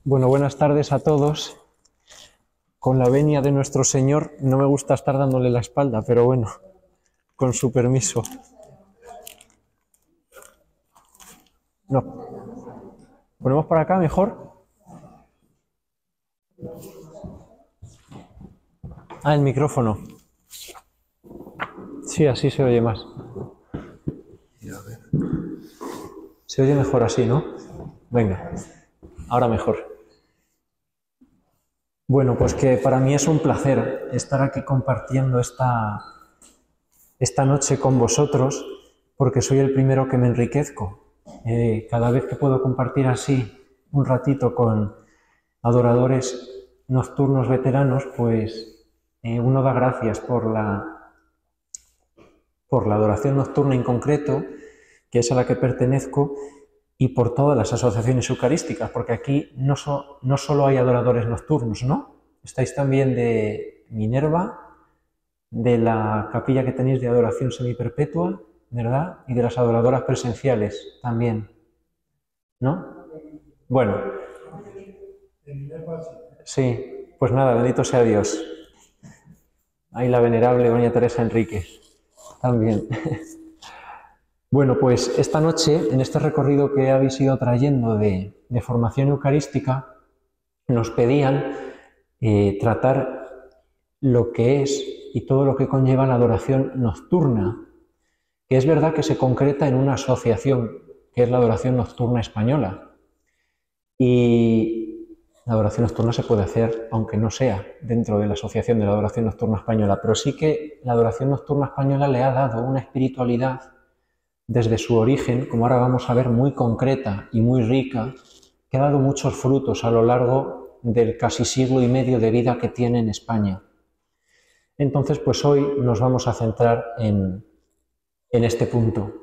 Bueno, buenas tardes a todos. Con la venia de nuestro Señor, no me gusta estar dándole la espalda, pero bueno, con su permiso. No. ¿Ponemos para acá mejor? El micrófono. Sí, así se oye más. Se oye mejor así, ¿no? Venga, ahora mejor. Bueno, pues que para mí es un placer estar aquí compartiendo esta noche con vosotros, porque soy el primero que me enriquezco. Cada vez que puedo compartir así un ratito con adoradores nocturnos veteranos, pues uno da gracias por la adoración nocturna en concreto, que es a la que pertenezco, y por todas las asociaciones eucarísticas, porque aquí no solo hay adoradores nocturnos, ¿no? Estáis también de Minerva, de la capilla que tenéis de adoración semiperpetua, ¿verdad? Y de las adoradoras presenciales también, ¿no? Bueno. Sí, pues nada, bendito sea Dios. Ahí la venerable doña Teresa Enríquez también. Bueno, pues esta noche, en este recorrido que habéis ido trayendo de formación eucarística, nos pedían tratar lo que es y todo lo que conlleva la adoración nocturna, que es verdad que se concreta en una asociación, que es la Adoración Nocturna Española. Y la adoración nocturna se puede hacer, aunque no sea dentro de la Asociación de la Adoración Nocturna Española, pero sí que la Adoración Nocturna Española le ha dado una espiritualidad desde su origen, como ahora vamos a ver, muy concreta y muy rica, que ha dado muchos frutos a lo largo del casi siglo y medio de vida que tiene en España. Entonces, pues hoy nos vamos a centrar en este punto.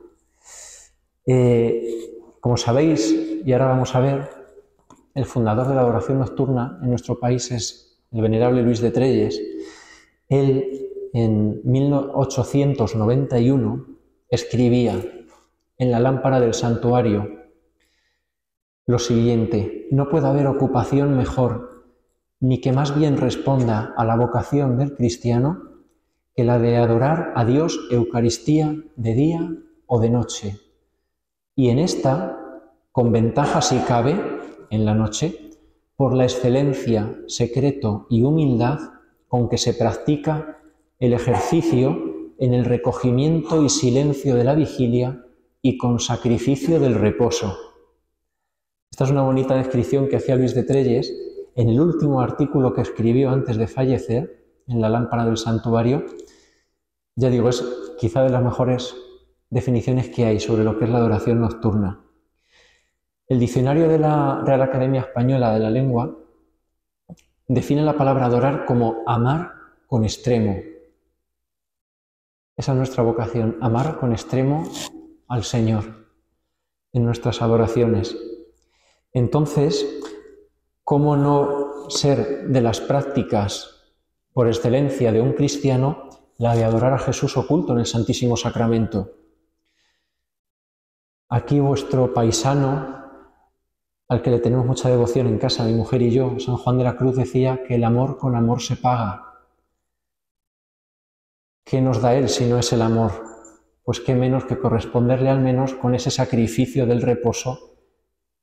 Como sabéis, y ahora vamos a ver, el fundador de la adoración nocturna en nuestro país es el venerable Luis de Trelles. Él, en 1891, escribía en la lámpara del santuario lo siguiente: no puede haber ocupación mejor, ni que más bien responda a la vocación del cristiano, que la de adorar a Dios Eucaristía de día o de noche. Y en esta, con ventaja si cabe, en la noche, por la excelencia, secreto y humildad con que se practica el ejercicio en el recogimiento y silencio de la vigilia y con sacrificio del reposo. Esta es una bonita descripción que hacía Luis de Trelles en el último artículo que escribió antes de fallecer, en la lámpara del santuario. Ya digo, es quizá de las mejores definiciones que hay sobre lo que es la adoración nocturna. El diccionario de la Real Academia Española de la Lengua define la palabra adorar como amar con extremo. Esa es nuestra vocación, amar con extremo al Señor en nuestras adoraciones. Entonces, ¿cómo no ser de las prácticas por excelencia de un cristiano la de adorar a Jesús oculto en el Santísimo Sacramento? Aquí vuestro paisano, al que le tenemos mucha devoción en casa, mi mujer y yo, San Juan de la Cruz, decía que el amor con amor se paga. ¿Qué nos da él si no es el amor? Pues qué menos que corresponderle al menos con ese sacrificio del reposo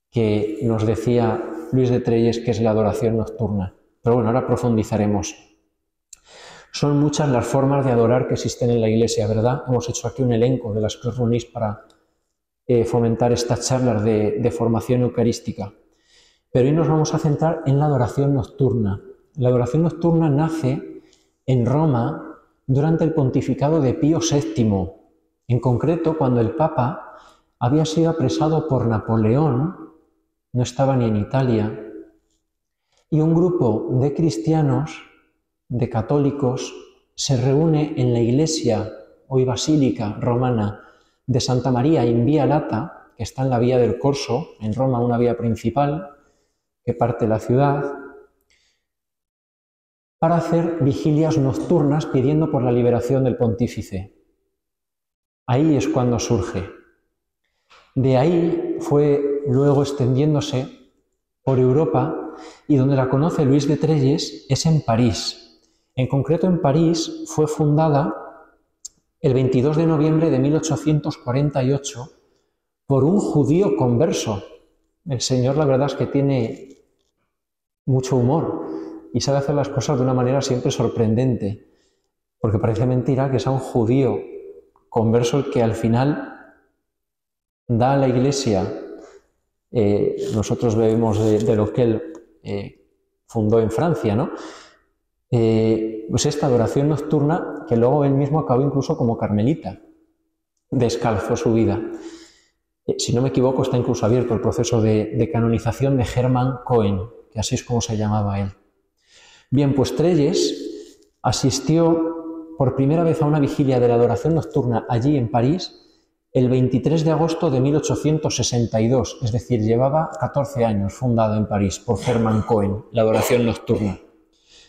que nos decía Luis de Trelles, que es la adoración nocturna. Pero bueno, ahora profundizaremos. Son muchas las formas de adorar que existen en la Iglesia, ¿verdad? Hemos hecho aquí un elenco de las que os reunís para fomentar estas charlas de formación eucarística. Pero hoy nos vamos a centrar en la adoración nocturna. La adoración nocturna nace en Roma durante el pontificado de Pío VII, en concreto cuando el Papa había sido apresado por Napoleón, no estaba ni en Italia, y un grupo de cristianos, de católicos, se reúne en la iglesia, hoy basílica romana, de Santa María in Via Lata, que está en la vía del Corso, en Roma, una vía principal que parte de la ciudad, para hacer vigilias nocturnas pidiendo por la liberación del pontífice. Ahí es cuando surge. De ahí fue luego extendiéndose por Europa y donde la conoce Luis de Trelles es en París. En concreto, en París fue fundada el 22 de noviembre de 1848 por un judío converso. El señor, la verdad es que tiene mucho humor y sabe hacer las cosas de una manera siempre sorprendente, porque parece mentira que sea un judío converso el que al final da a la Iglesia, nosotros bebemos de lo que él fundó en Francia, ¿no? Pues esta adoración nocturna que luego él mismo acabó incluso como carmelita, descalzó su vida. Si no me equivoco, está incluso abierto el proceso de canonización de Hermann Cohen, que así es como se llamaba él. Bien, pues Trelles asistió por primera vez a una vigilia de la adoración nocturna allí en París el 23 de agosto de 1862, es decir, llevaba 14 años fundado en París por Hermann Cohen, la adoración nocturna.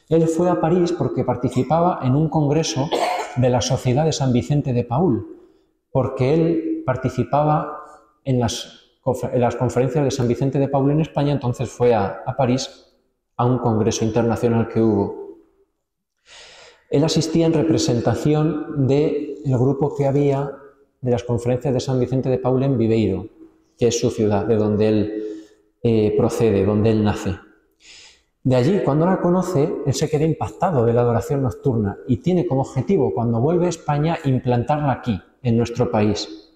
Él fue a París porque participaba en un congreso de la Sociedad de San Vicente de Paúl, porque él participaba en las conferencias de San Vicente de Paúl en España, entonces fue a París a un congreso internacional que hubo. Él asistía en representación del grupo que había de las conferencias de San Vicente de Paúl en Viveiro, que es su ciudad, de donde él procede, donde él nace. De allí, cuando la conoce, él se queda impactado de la adoración nocturna y tiene como objetivo, cuando vuelve a España, implantarla aquí, en nuestro país.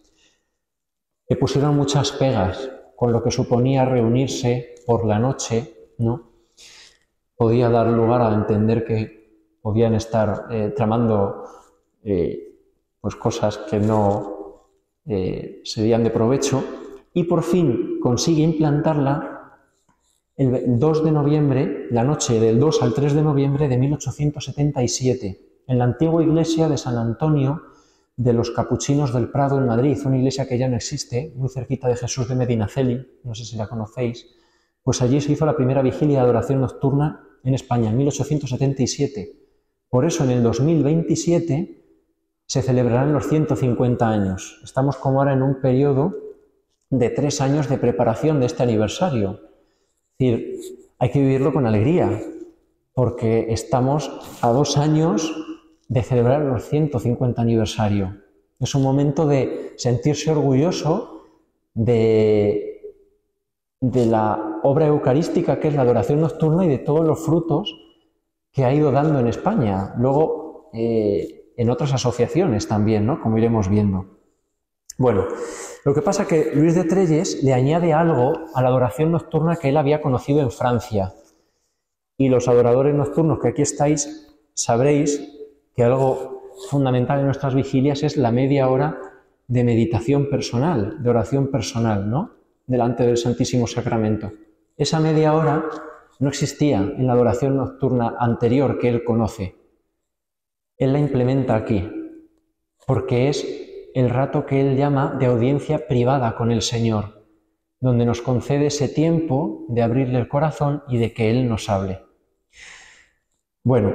Le pusieron muchas pegas con lo que suponía reunirse por la noche, ¿no? Podía dar lugar a entender que podían estar tramando pues cosas que no serían de provecho, y por fin consigue implantarla el 2 de noviembre, la noche del 2 al 3 de noviembre de 1877, en la antigua iglesia de San Antonio de los Capuchinos del Prado en Madrid, una iglesia que ya no existe, muy cerquita de Jesús de Medinaceli, no sé si la conocéis. Pues allí se hizo la primera vigilia de adoración nocturna en España, en 1877. Por eso en el 2027 se celebrarán los 150 años. Estamos como ahora en un periodo de 3 años de preparación de este aniversario. Es decir, hay que vivirlo con alegría, porque estamos a 2 años de celebrar los 150 aniversario. Es un momento de sentirse orgulloso de la obra eucarística que es la adoración nocturna y de todos los frutos que ha ido dando en España. Luego, en otras asociaciones también, ¿no? Como iremos viendo. Bueno, lo que pasa es que Luis de Trelles le añade algo a la adoración nocturna que él había conocido en Francia. Y los adoradores nocturnos que aquí estáis sabréis que algo fundamental en nuestras vigilias es la media hora de meditación personal, de oración personal, ¿no? Delante del Santísimo Sacramento. Esa media hora no existía en la adoración nocturna anterior que él conoce. Él la implementa aquí, porque es el rato que él llama de audiencia privada con el Señor, donde nos concede ese tiempo de abrirle el corazón y de que Él nos hable. Bueno,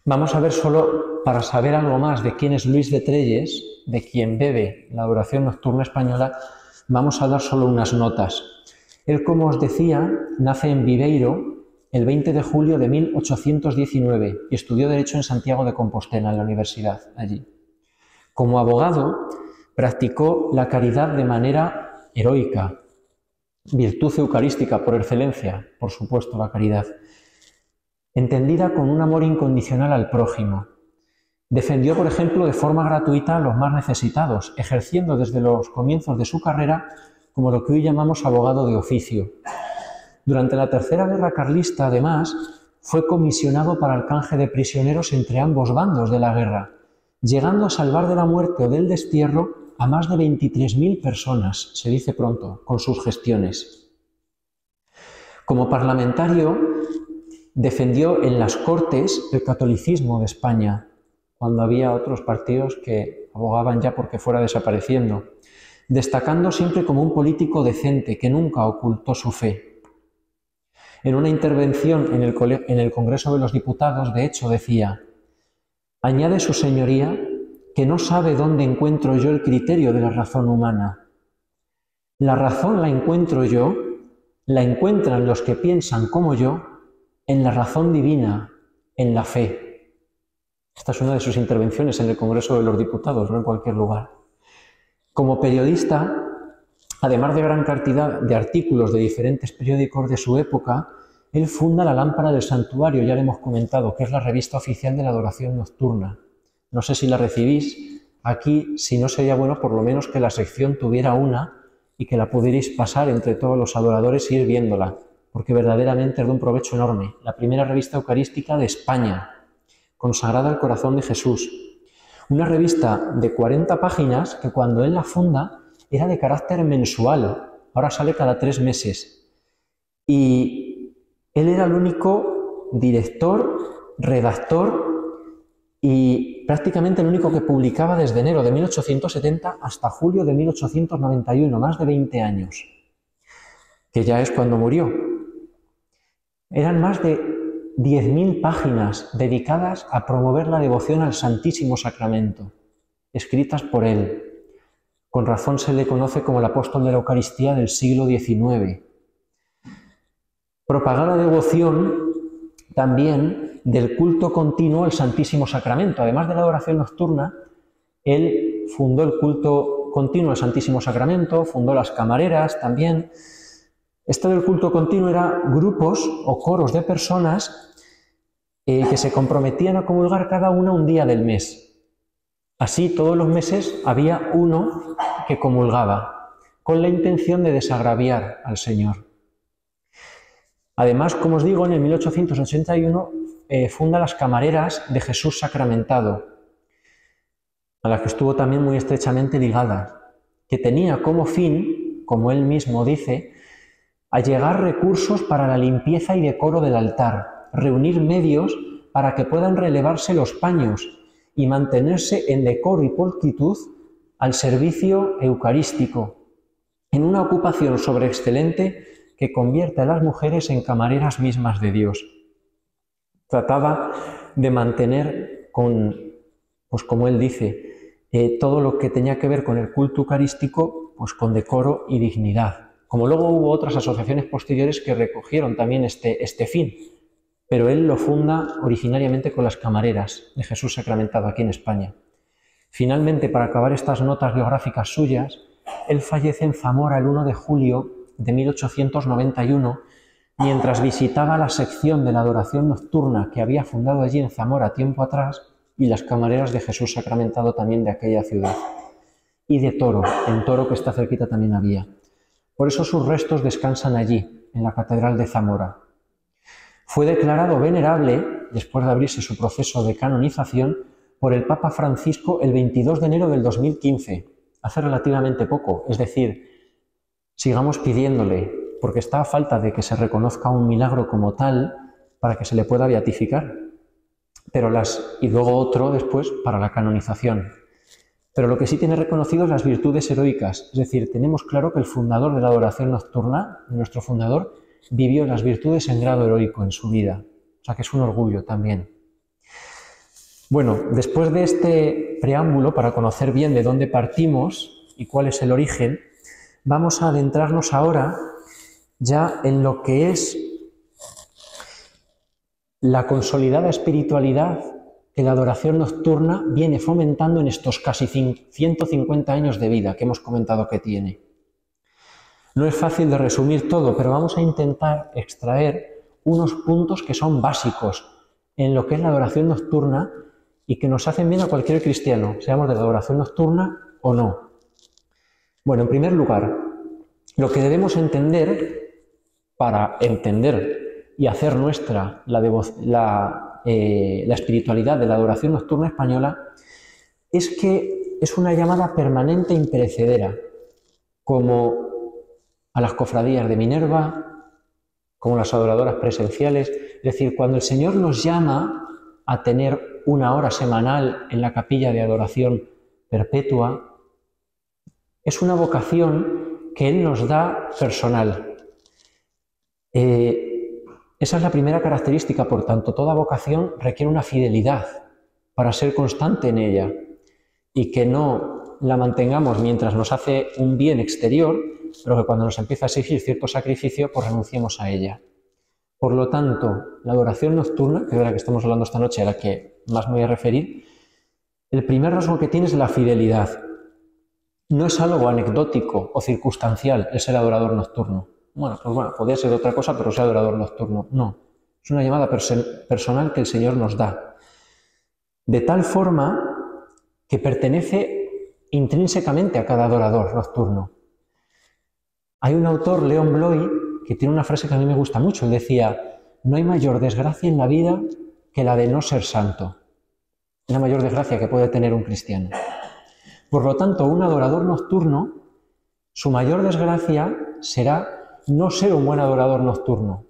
vamos a ver solo, para saber algo más de quién es Luis de Trelles, de quien bebe la adoración nocturna española, vamos a dar solo unas notas. Él, como os decía, nace en Viveiro el 20 de julio de 1819 y estudió Derecho en Santiago de Compostela, en la universidad allí. Como abogado, practicó la caridad de manera heroica, virtud eucarística por excelencia, por supuesto, la caridad, entendida con un amor incondicional al prójimo. Defendió, por ejemplo, de forma gratuita a los más necesitados, ejerciendo desde los comienzos de su carrera como lo que hoy llamamos abogado de oficio. Durante la Tercera Guerra Carlista, además, fue comisionado para el canje de prisioneros entre ambos bandos de la guerra, llegando a salvar de la muerte o del destierro a más de 23.000 personas, se dice pronto, con sus gestiones. Como parlamentario, defendió en las Cortes el catolicismo de España, cuando había otros partidos que abogaban ya porque fuera desapareciendo, destacando siempre como un político decente que nunca ocultó su fe. En una intervención en el Congreso de los Diputados, de hecho, decía: añade su señoría que no sabe dónde encuentro yo el criterio de la razón humana. La razón la encuentro yo la encuentran los que piensan como yo en la razón divina, en la fe. Esta es una de sus intervenciones en el Congreso de los Diputados, no en cualquier lugar. Como periodista, además de gran cantidad de artículos de diferentes periódicos de su época, él funda La Lámpara del Santuario, ya le hemos comentado, que es la revista oficial de la adoración nocturna. No sé si la recibís. Aquí, si no, sería bueno por lo menos que la sección tuviera una y que la pudierais pasar entre todos los adoradores e ir viéndola, porque verdaderamente es de un provecho enorme. La primera revista eucarística de España, consagrada al corazón de Jesús. Una revista de 40 páginas que cuando él la funda era de carácter mensual, ahora sale cada 3 meses. Y él era el único director, redactor y prácticamente el único que publicaba desde enero de 1870 hasta julio de 1891, más de 20 años, que ya es cuando murió. Eran más de 10.000 páginas dedicadas a promover la devoción al Santísimo Sacramento, escritas por él. Con razón se le conoce como el apóstol de la Eucaristía del siglo XIX. Propagar la devoción también del culto continuo al Santísimo Sacramento. Además de la adoración nocturna, él fundó el culto continuo al Santísimo Sacramento, fundó las camareras también. Esto del culto continuo era grupos o coros de personas que se comprometían a comulgar cada una un día del mes. Así, todos los meses había uno que comulgaba, con la intención de desagraviar al Señor. Además, como os digo, en el 1881 funda las Camareras de Jesús Sacramentado, a las que estuvo también muy estrechamente ligada, que tenía como fin, como él mismo dice, allegar recursos para la limpieza y decoro del altar, reunir medios para que puedan relevarse los paños y mantenerse en decoro y pulcritud al servicio eucarístico, en una ocupación sobreexcelente que convierte a las mujeres en camareras mismas de Dios. Trataba de mantener pues como él dice, todo lo que tenía que ver con el culto eucarístico, pues con decoro y dignidad. Como luego hubo otras asociaciones posteriores que recogieron también este fin, pero él lo funda originariamente con las Camareras de Jesús Sacramentado aquí en España. Finalmente, para acabar estas notas biográficas suyas, él fallece en Zamora el 1 de julio de 1891, mientras visitaba la sección de la adoración nocturna que había fundado allí en Zamora tiempo atrás y las Camareras de Jesús Sacramentado también de aquella ciudad. Y de Toro, en Toro que está cerquita también había. Por eso sus restos descansan allí, en la Catedral de Zamora. Fue declarado venerable, después de abrirse su proceso de canonización, por el Papa Francisco el 22 de enero del 2015, hace relativamente poco. Es decir, sigamos pidiéndole, porque está a falta de que se reconozca un milagro como tal para que se le pueda beatificar, y luego otro después para la canonización. Pero lo que sí tiene reconocido es las virtudes heroicas, es decir, tenemos claro que el fundador de la adoración nocturna, nuestro fundador, vivió las virtudes en grado heroico en su vida, o sea que es un orgullo también. Bueno, después de este preámbulo, para conocer bien de dónde partimos y cuál es el origen, vamos a adentrarnos ahora ya en lo que es la consolidada espiritualidad que la adoración nocturna viene fomentando en estos casi 150 años de vida que hemos comentado que tiene. No es fácil de resumir todo, pero vamos a intentar extraer unos puntos que son básicos en lo que es la adoración nocturna y que nos hacen bien a cualquier cristiano, seamos de la adoración nocturna o no. Bueno, en primer lugar, lo que debemos entender para entender y hacer nuestra la espiritualidad de la adoración nocturna española es que es una llamada permanente e imperecedera, como a las cofradías de Minerva, como las adoradoras presenciales. Es decir, cuando el Señor nos llama a tener una hora semanal en la capilla de adoración perpetua, es una vocación que Él nos da personal. Esa es la primera característica, por tanto, toda vocación requiere una fidelidad para ser constante en ella y que no la mantengamos mientras nos hace un bien exterior, pero que cuando nos empieza a exigir cierto sacrificio, pues renunciemos a ella. Por lo tanto, la adoración nocturna, que es de la que estamos hablando esta noche, a la que más me voy a referir, el primer rasgo que tiene es la fidelidad. No es algo anecdótico o circunstancial el ser adorador nocturno. Bueno, podría ser otra cosa, pero ser adorador nocturno. No, es una llamada personal que el Señor nos da. De tal forma que pertenece intrínsecamente a cada adorador nocturno. Hay un autor, Leon Bloy, que tiene una frase que a mí me gusta mucho. Él decía, no hay mayor desgracia en la vida que la de no ser santo. Es la mayor desgracia que puede tener un cristiano. Por lo tanto, un adorador nocturno, su mayor desgracia será no ser un buen adorador nocturno.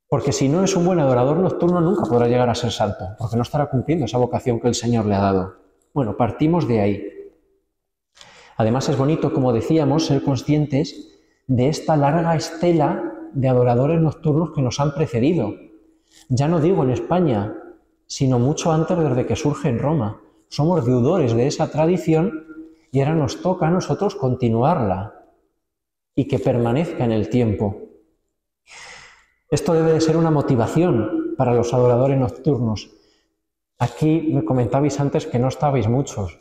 Porque si no es un buen adorador nocturno, nunca podrá llegar a ser santo, porque no estará cumpliendo esa vocación que el Señor le ha dado. Bueno, partimos de ahí. Además es bonito, como decíamos, ser conscientes de esta larga estela de adoradores nocturnos que nos han precedido. Ya no digo en España, sino mucho antes desde que surge en Roma. Somos deudores de esa tradición y ahora nos toca a nosotros continuarla y que permanezca en el tiempo. Esto debe de ser una motivación para los adoradores nocturnos. Aquí me comentabais antes que no estabais muchos.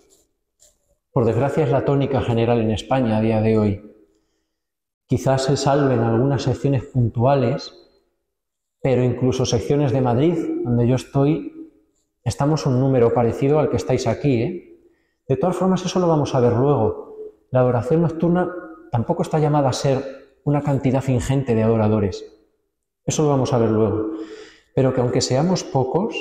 Por desgracia es la tónica general en España a día de hoy. Quizás se salven algunas secciones puntuales, pero incluso secciones de Madrid, donde yo estoy, estamos un número parecido al que estáis aquí, ¿eh? De todas formas, eso lo vamos a ver luego. La adoración nocturna tampoco está llamada a ser una cantidad ingente de adoradores. Eso lo vamos a ver luego. Pero que aunque seamos pocos,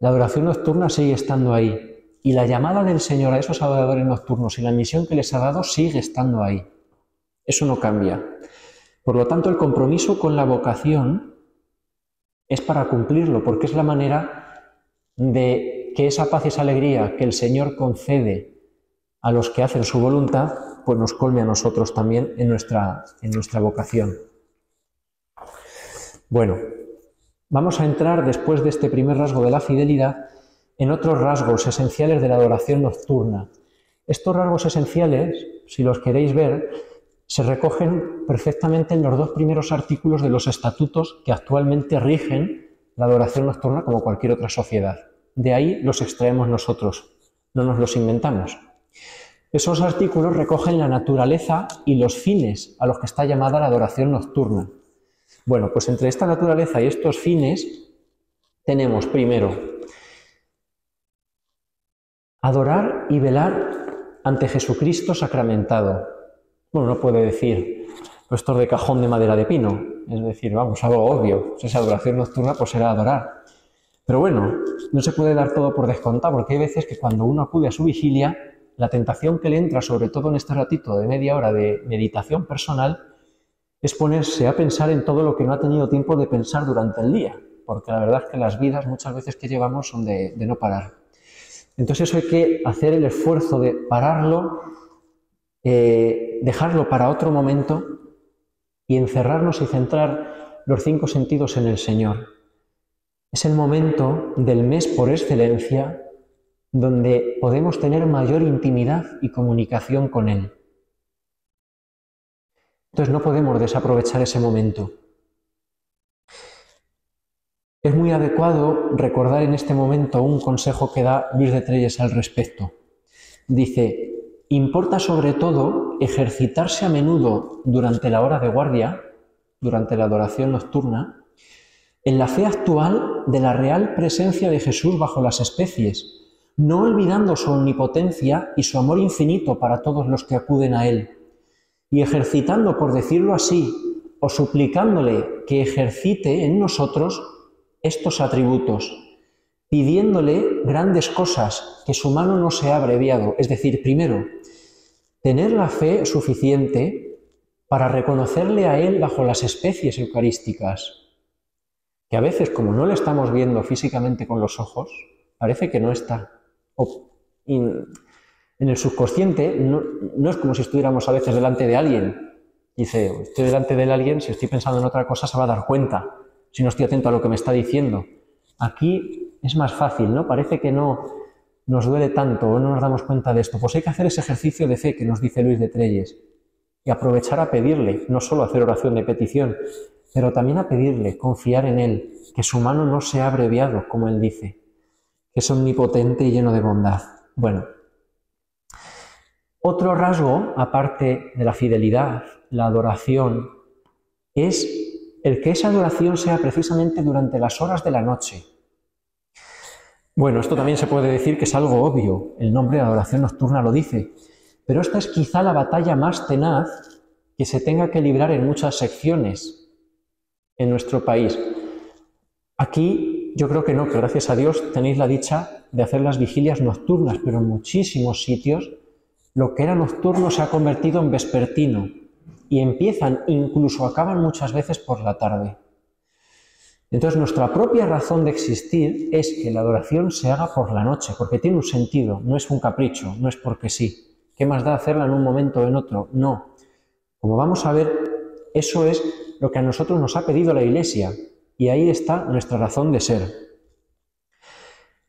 la adoración nocturna sigue estando ahí. Y la llamada del Señor a esos adoradores nocturnos y la misión que les ha dado sigue estando ahí. Eso no cambia. Por lo tanto, el compromiso con la vocación es para cumplirlo, porque es la manera de que esa paz y esa alegría que el Señor concede a los que hacen su voluntad, pues nos colme a nosotros también en nuestra vocación. Bueno, vamos a entrar, después de este primer rasgo de la fidelidad, en otros rasgos esenciales de la adoración nocturna. Estos rasgos esenciales, si los queréis ver, se recogen perfectamente en los dos primeros artículos de los estatutos que actualmente rigen la adoración nocturna como cualquier otra sociedad. De ahí los extraemos nosotros, no nos los inventamos. Esos artículos recogen la naturaleza y los fines a los que está llamada la adoración nocturna. Bueno, pues entre esta naturaleza y estos fines tenemos primero adorar y velar ante Jesucristo sacramentado. Bueno, no puede decir, pues esto es de cajón de madera de pino, es decir, vamos, algo obvio, si es adoración nocturna, pues será adorar. Pero bueno, no se puede dar todo por descontado, porque hay veces que cuando uno acude a su vigilia, la tentación que le entra, sobre todo en este ratito de media hora de meditación personal, es ponerse a pensar en todo lo que no ha tenido tiempo de pensar durante el día, porque la verdad es que las vidas muchas veces que llevamos son de no parar. Entonces eso hay que hacer el esfuerzo de pararlo, dejarlo para otro momento y encerrarnos y centrar los 5 sentidos en el Señor. Es el momento del mes por excelencia donde podemos tener mayor intimidad y comunicación con Él. Entonces no podemos desaprovechar ese momento. Es muy adecuado recordar en este momento un consejo que da Luis de Trelles al respecto. Dice, importa sobre todo ejercitarse a menudo durante la hora de guardia, durante la adoración nocturna, en la fe actual de la real presencia de Jesús bajo las especies, no olvidando su omnipotencia y su amor infinito para todos los que acuden a Él, y ejercitando, por decirlo así, o suplicándole que ejercite en nosotros estos atributos, pidiéndole grandes cosas que su mano no se ha abreviado. Es decir, primero, tener la fe suficiente para reconocerle a Él bajo las especies eucarísticas, que a veces, como no le estamos viendo físicamente con los ojos, parece que no está. En el subconsciente no es como si estuviéramos a veces delante de alguien. Dice, estoy delante de alguien, si estoy pensando en otra cosa se va a dar cuenta, si no estoy atento a lo que me está diciendo. Aquí es más fácil, ¿no? Parece que no nos duele tanto o no nos damos cuenta de esto. Pues hay que hacer ese ejercicio de fe que nos dice Luis de Trelles. y aprovechar a pedirle, no solo hacer oración de petición, pero también a pedirle, confiar en Él, que su mano no se ha abreviado, como Él dice, que es omnipotente y lleno de bondad. Bueno, otro rasgo, aparte de la fidelidad, la adoración, es el que esa adoración sea precisamente durante las horas de la noche. Bueno, esto también se puede decir que es algo obvio, el nombre de adoración nocturna lo dice, pero esta es quizá la batalla más tenaz que se tenga que librar en muchas secciones en nuestro país. Aquí yo creo que no, que gracias a Dios tenéis la dicha de hacer las vigilias nocturnas, pero en muchísimos sitios lo que era nocturno se ha convertido en vespertino y empiezan, incluso acaban muchas veces por la tarde. Entonces nuestra propia razón de existir es que la adoración se haga por la noche, porque tiene un sentido, no es un capricho, no es porque sí. ¿Qué más da hacerla en un momento o en otro? No. Como vamos a ver, eso es lo que a nosotros nos ha pedido la Iglesia y ahí está nuestra razón de ser.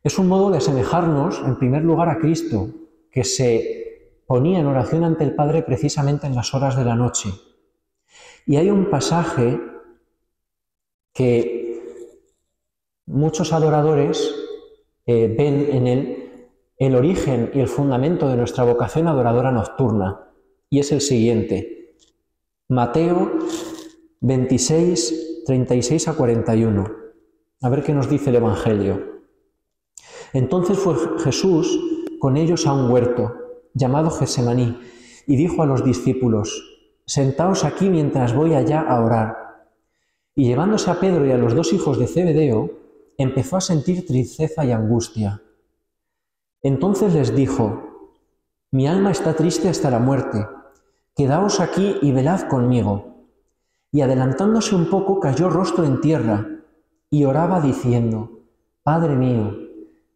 Es un modo de asemejarnos, en primer lugar, a Cristo, que se ponía en oración ante el Padre precisamente en las horas de la noche. Y hay un pasaje que muchos adoradores ven en él el origen y el fundamento de nuestra vocación adoradora nocturna, y es el siguiente. Mateo 26, 36 a 41. A ver qué nos dice el Evangelio. Entonces fue Jesús con ellos a un huerto, llamado Getsemaní, y dijo a los discípulos, «Sentaos aquí mientras voy allá a orar». Y llevándose a Pedro y a los dos hijos de Zebedeo, empezó a sentir tristeza y angustia. Entonces les dijo, «Mi alma está triste hasta la muerte, quedaos aquí y velad conmigo». Y adelantándose un poco, cayó rostro en tierra y oraba diciendo, «Padre mío,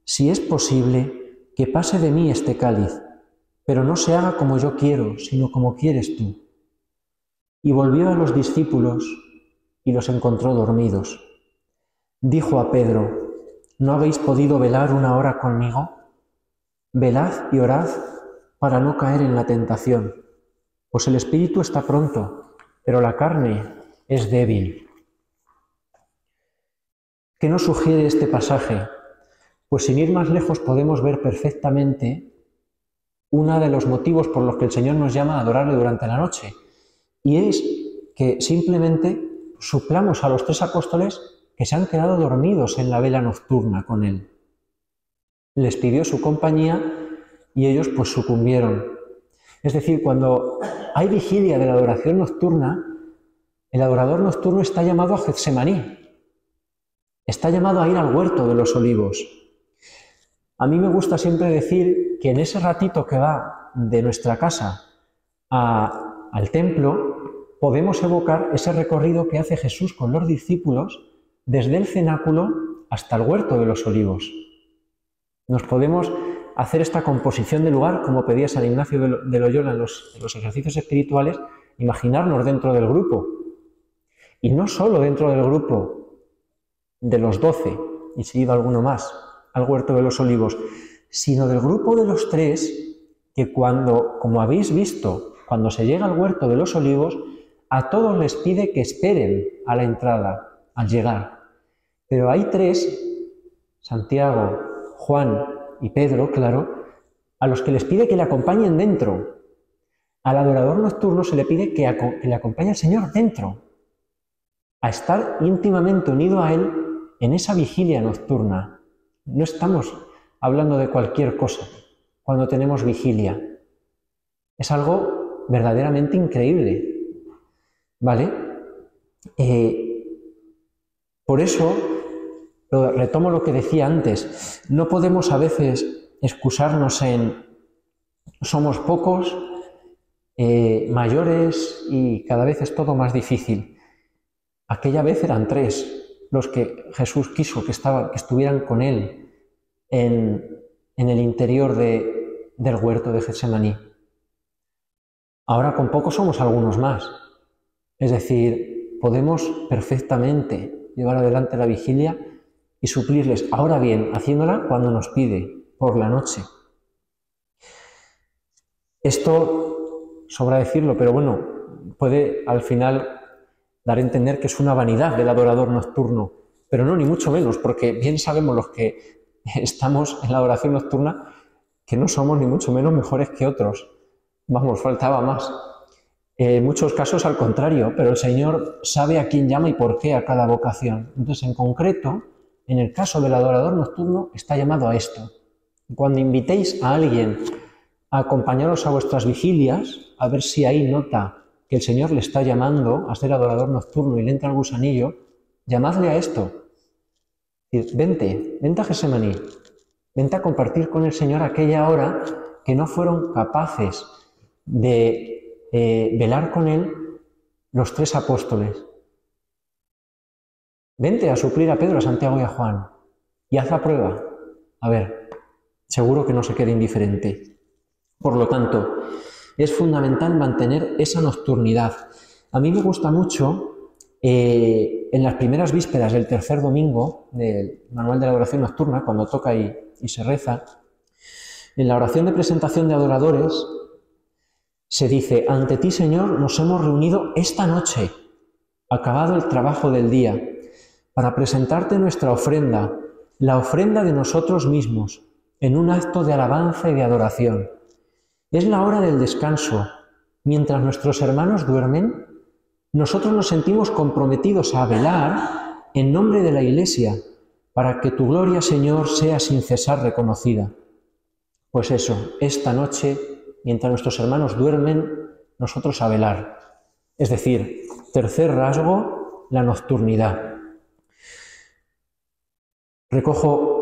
si es posible, que pase de mí este cáliz, pero no se haga como yo quiero, sino como quieres tú». Y volvió a los discípulos y los encontró dormidos. Dijo a Pedro, ¿no habéis podido velar una hora conmigo? Velad y orad para no caer en la tentación, pues el espíritu está pronto, pero la carne es débil. ¿Qué nos sugiere este pasaje? Pues sin ir más lejos podemos ver perfectamente uno de los motivos por los que el Señor nos llama a adorarle durante la noche, y es que simplemente suplamos a los tres apóstoles que se han quedado dormidos en la vela nocturna con Él. Les pidió su compañía y ellos pues sucumbieron. Es decir, cuando hay vigilia de la adoración nocturna, el adorador nocturno está llamado a Getsemaní, está llamado a ir al huerto de los olivos. A mí me gusta siempre decir que en ese ratito que va de nuestra casa al templo, podemos evocar ese recorrido que hace Jesús con los discípulos desde el cenáculo hasta el huerto de los olivos. Nos podemos hacer esta composición de lugar, como pedía San Ignacio de Loyola en los ejercicios espirituales, imaginarnos dentro del grupo. Y no solo dentro del grupo de los 12, y si iba alguno más, al huerto de los olivos, sino del grupo de los 3, que cuando, como habéis visto, cuando se llega al huerto de los olivos, a todos les pide que esperen a la entrada, al llegar. Pero hay 3, Santiago, Juan y Pedro, claro, a los que les pide que le acompañen dentro. Al adorador nocturno se le pide que le acompañe al Señor dentro, a estar íntimamente unido a Él en esa vigilia nocturna. No estamos hablando de cualquier cosa cuando tenemos vigilia. Es algo verdaderamente increíble, ¿vale? Por eso, retomo lo que decía antes, no podemos a veces excusarnos en somos pocos, mayores y cada vez es todo más difícil. Aquella vez eran 3 los que Jesús quiso que estuvieran con Él en el interior del huerto de Getsemaní. Ahora con pocos somos algunos más. Es decir, podemos perfectamente llevar adelante la vigilia y suplirles, ahora bien, haciéndola cuando nos pide, por la noche. Esto sobra decirlo, pero bueno, puede al final dar a entender que es una vanidad del adorador nocturno, pero no, ni mucho menos, porque bien sabemos los que estamos en la adoración nocturna que no somos ni mucho menos mejores que otros. Vamos, faltaba más. En muchos casos al contrario, pero el Señor sabe a quién llama y por qué a cada vocación. Entonces, en concreto, en el caso del adorador nocturno, está llamado a esto. Cuando invitéis a alguien a acompañaros a vuestras vigilias, a ver si ahí nota que el Señor le está llamando a ser adorador nocturno y le entra el gusanillo, llamadle a esto. Vente a Getsemaní, vente a compartir con el Señor aquella hora que no fueron capaces de velar con Él los 3 apóstoles. Vente a suplir a Pedro, a Santiago y a Juan y haz la prueba. A ver, seguro que no se quede indiferente. Por lo tanto, es fundamental mantener esa nocturnidad. A mí me gusta mucho, en las primeras vísperas del tercer domingo del Manual de la Adoración Nocturna, cuando toca y se reza, en la oración de presentación de adoradores, se dice: ante ti, Señor, nos hemos reunido esta noche, acabado el trabajo del día, para presentarte nuestra ofrenda, la ofrenda de nosotros mismos, en un acto de alabanza y de adoración. Es la hora del descanso. Mientras nuestros hermanos duermen, nosotros nos sentimos comprometidos a velar en nombre de la Iglesia, para que tu gloria, Señor, sea sin cesar reconocida. Pues eso, esta noche, mientras nuestros hermanos duermen, nosotros a velar. Es decir, tercer rasgo, la nocturnidad. Recojo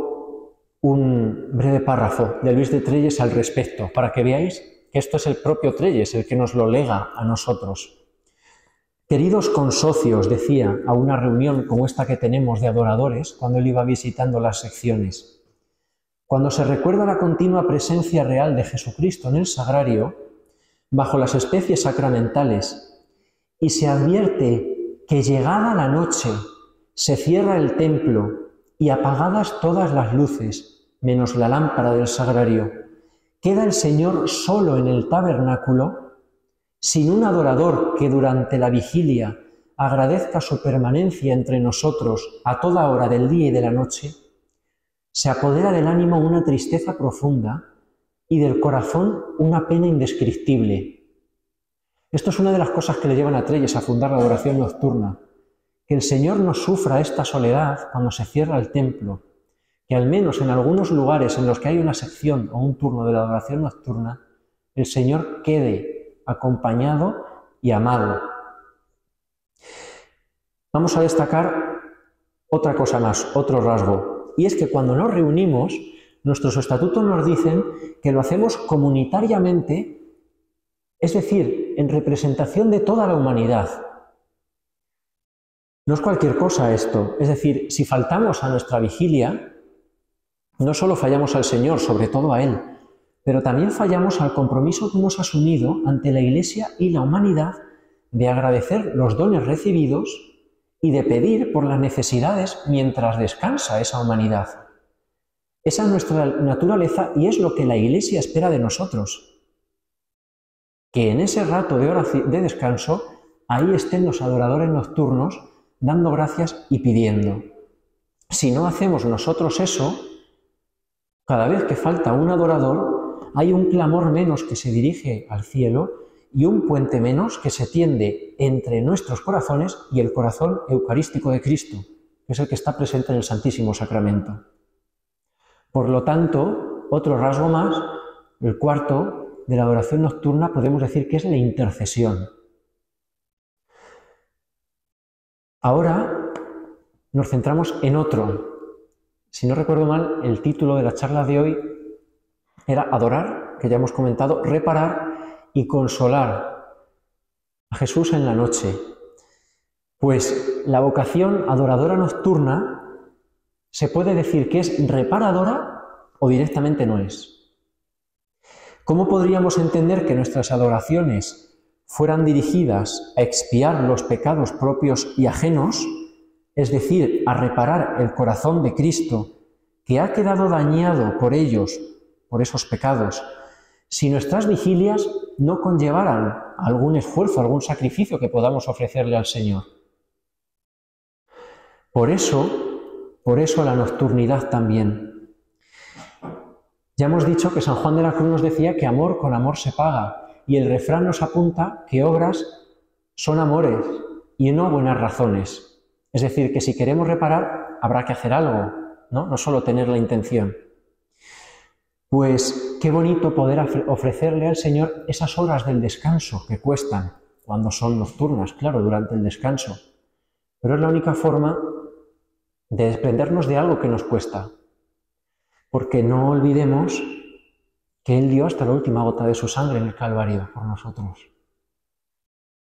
un breve párrafo de Luis de Trelles al respecto, para que veáis que esto es el propio Trelles el que nos lo lega a nosotros. Queridos consocios, decía a una reunión como esta que tenemos de adoradores, cuando él iba visitando las secciones, cuando se recuerda la continua presencia real de Jesucristo en el sagrario, bajo las especies sacramentales, y se advierte que llegada la noche se cierra el templo y apagadas todas las luces, menos la lámpara del sagrario, queda el Señor solo en el tabernáculo, sin un adorador que durante la vigilia agradezca su permanencia entre nosotros a toda hora del día y de la noche, se apodera del ánimo una tristeza profunda y del corazón una pena indescriptible. Esto es una de las cosas que le llevan a Trelles a fundar la adoración nocturna, que el Señor no sufra esta soledad cuando se cierra el templo, que al menos en algunos lugares en los que hay una sección o un turno de la adoración nocturna, el Señor quede acompañado y amado. Vamos a destacar otra cosa más, otro rasgo. Y es que cuando nos reunimos, nuestros estatutos nos dicen que lo hacemos comunitariamente, es decir, en representación de toda la humanidad. No es cualquier cosa esto, es decir, si faltamos a nuestra vigilia, no solo fallamos al Señor, sobre todo a Él, pero también fallamos al compromiso que hemos asumido ante la Iglesia y la humanidad de agradecer los dones recibidos y de pedir por las necesidades mientras descansa esa humanidad. Esa es nuestra naturaleza y es lo que la Iglesia espera de nosotros. Que en ese rato de descanso, ahí estén los adoradores nocturnos dando gracias y pidiendo. Si no hacemos nosotros eso, cada vez que falta un adorador, hay un clamor menos que se dirige al cielo y un puente menos que se tiende entre nuestros corazones y el corazón eucarístico de Cristo, que es el que está presente en el Santísimo Sacramento. Por lo tanto, otro rasgo más, el cuarto, de la adoración nocturna, podemos decir que es la intercesión. Ahora nos centramos en otro. Si no recuerdo mal, el título de la charla de hoy era adorar, que ya hemos comentado, reparar y consolar a Jesús en la noche. Pues la vocación adoradora nocturna se puede decir que es reparadora o directamente no es. ¿Cómo podríamos entender que nuestras adoraciones fueran dirigidas a expiar los pecados propios y ajenos, es decir, a reparar el corazón de Cristo que ha quedado dañado por ellos, por esos pecados, si nuestras vigilias no conllevaran algún esfuerzo, algún sacrificio que podamos ofrecerle al Señor. Por eso la nocturnidad también. Ya hemos dicho que San Juan de la Cruz nos decía que amor con amor se paga, y el refrán nos apunta que obras son amores y no buenas razones. Es decir, que si queremos reparar, habrá que hacer algo, ¿no? No solo tener la intención. Pues qué bonito poder ofrecerle al Señor esas horas del descanso que cuestan, cuando son nocturnas, claro, durante el descanso. Pero es la única forma de desprendernos de algo que nos cuesta. Porque no olvidemos que Él dio hasta la última gota de su sangre en el Calvario por nosotros.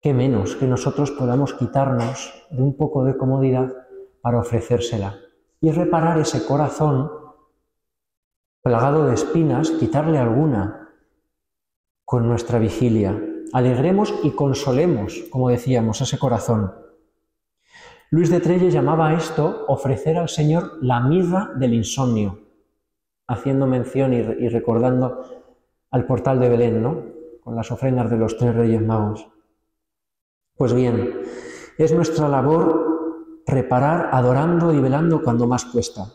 Qué menos que nosotros podamos quitarnos de un poco de comodidad para ofrecérsela y reparar ese corazón plagado de espinas, quitarle alguna con nuestra vigilia. Alegremos y consolemos, como decíamos, ese corazón. Luis de Trelles llamaba a esto ofrecer al Señor la mirra del insomnio, haciendo mención y recordando al portal de Belén, ¿no? Con las ofrendas de los 3 Reyes Magos. Pues bien, es nuestra labor reparar adorando y velando cuando más cuesta.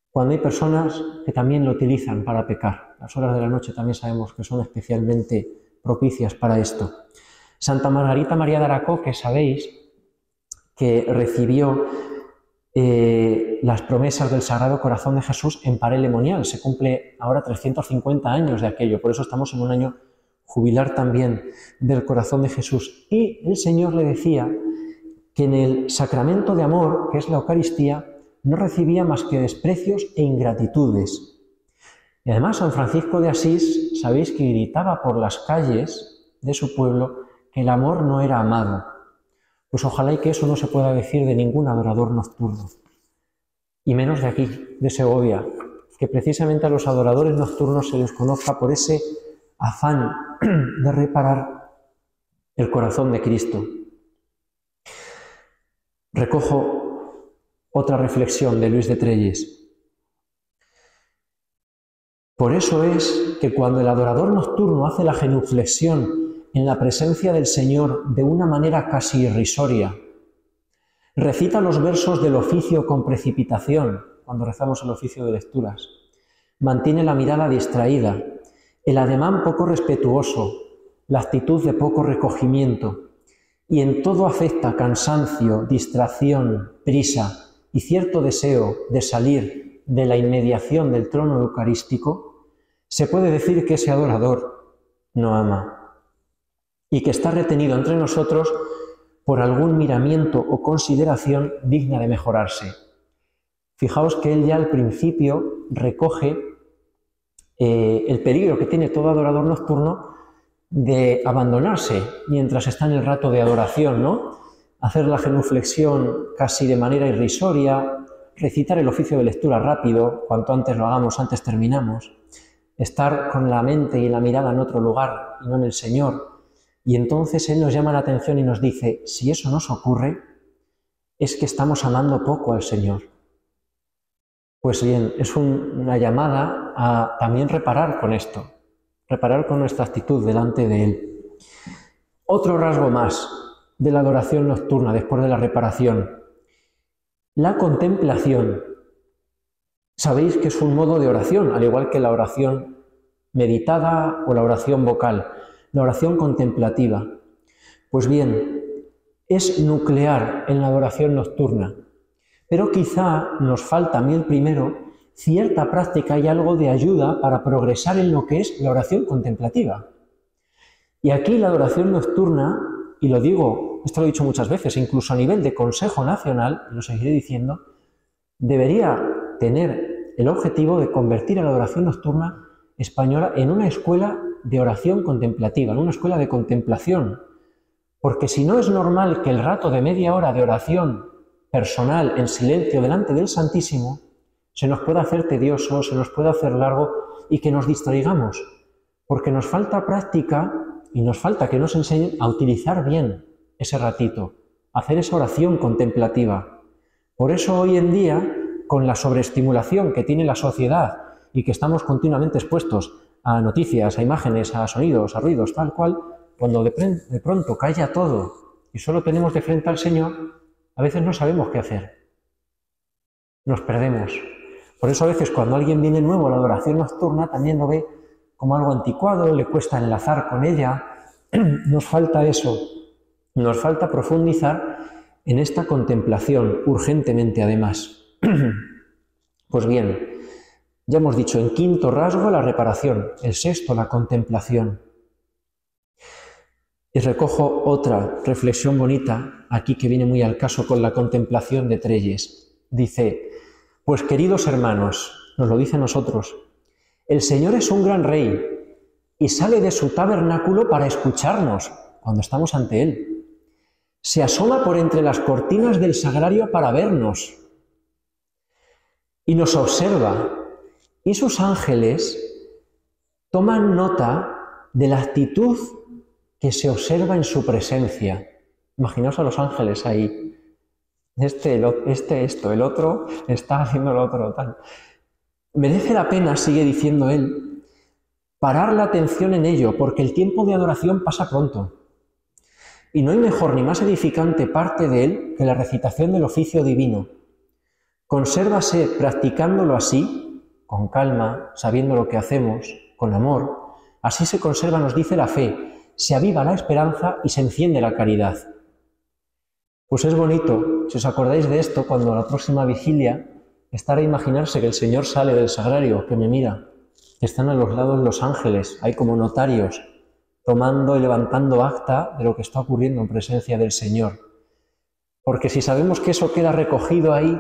Cuando hay personas que también lo utilizan para pecar. Las horas de la noche también sabemos que son especialmente propicias para esto. Santa Margarita María de Alacoque, sabéis que recibió las promesas del Sagrado Corazón de Jesús en Paray-le-Monial. Se cumple ahora 350 años de aquello, por eso estamos en un año jubilar también del Corazón de Jesús. Y el Señor le decía que en el sacramento de amor, que es la Eucaristía, no recibía más que desprecios e ingratitudes. Y además San Francisco de Asís, sabéis que gritaba por las calles de su pueblo que el amor no era amado. Pues ojalá y que eso no se pueda decir de ningún adorador nocturno. Y menos de aquí, de Segovia, que precisamente a los adoradores nocturnos se les conozca por ese afán de reparar el corazón de Cristo. Recojo otra reflexión de Luis de Trelles. Por eso es que cuando el adorador nocturno hace la genuflexión en la presencia del Señor de una manera casi irrisoria, recita los versos del oficio con precipitación, cuando rezamos el oficio de lecturas, mantiene la mirada distraída, el ademán poco respetuoso, la actitud de poco recogimiento, y en todo afecta cansancio, distracción, prisa y cierto deseo de salir de la inmediación del trono eucarístico, se puede decir que ese adorador no ama y que está retenido entre nosotros por algún miramiento o consideración digna de mejorarse. Fijaos que él ya al principio recoge el peligro que tiene todo adorador nocturno de abandonarse mientras está en el rato de adoración, ¿no? Hacer la genuflexión casi de manera irrisoria, recitar el oficio de lectura rápido, cuanto antes lo hagamos, antes terminamos, estar con la mente y la mirada en otro lugar y no en el Señor. Y entonces Él nos llama la atención y nos dice, si eso nos ocurre, es que estamos amando poco al Señor. Pues bien, es una llamada a también reparar con esto, reparar con nuestra actitud delante de Él. Otro rasgo más de la adoración nocturna después de la reparación, la contemplación. Sabéis que es un modo de oración, al igual que la oración meditada o la oración vocal, la oración contemplativa. Pues bien, es nuclear en la adoración nocturna, pero quizá nos falta a mí el primero cierta práctica y algo de ayuda para progresar en lo que es la oración contemplativa. Y aquí la adoración nocturna, y lo digo, esto lo he dicho muchas veces, incluso a nivel de Consejo Nacional, y lo seguiré diciendo, debería tener el objetivo de convertir a la adoración nocturna española en una escuela de oración contemplativa, en una escuela de contemplación. Porque si no es normal que el rato de media hora de oración personal en silencio delante del Santísimo se nos pueda hacer tedioso, se nos pueda hacer largo y que nos distraigamos, porque nos falta práctica y nos falta que nos enseñen a utilizar bien ese ratito, a hacer esa oración contemplativa. Por eso hoy en día, con la sobreestimulación que tiene la sociedad y que estamos continuamente expuestos a noticias, a imágenes, a sonidos, a ruidos, tal cual, cuando de pronto calla todo y solo tenemos de frente al Señor, a veces no sabemos qué hacer. Nos perdemos. Por eso a veces cuando alguien viene nuevo a la adoración nocturna también lo ve como algo anticuado, le cuesta enlazar con ella. Nos falta eso, nos falta profundizar en esta contemplación, urgentemente además. Pues bien, ya hemos dicho en quinto rasgo la reparación, el sexto la contemplación. Y recojo otra reflexión bonita aquí que viene muy al caso con la contemplación de Trelles. Dice, pues queridos hermanos, nos lo dice a nosotros, el Señor es un gran rey y sale de su tabernáculo para escucharnos cuando estamos ante Él. Se asoma por entre las cortinas del sagrario para vernos y nos observa. Y sus ángeles toman nota de la actitud que se observa en su presencia. Imaginaos a los ángeles ahí. El otro está haciendo lo otro, tal. Merece la pena, sigue diciendo él, parar la atención en ello, porque el tiempo de adoración pasa pronto. Y no hay mejor ni más edificante parte de él que la recitación del oficio divino. Consérvase practicándolo así, con calma, sabiendo lo que hacemos, con amor. Así se conserva, nos dice la fe, se aviva la esperanza y se enciende la caridad. Pues es bonito, si os acordáis de esto, cuando a la próxima vigilia estar a imaginarse que el Señor sale del sagrario, que me mira, que están a los lados los ángeles, hay como notarios, tomando y levantando acta de lo que está ocurriendo en presencia del Señor. Porque si sabemos que eso queda recogido ahí,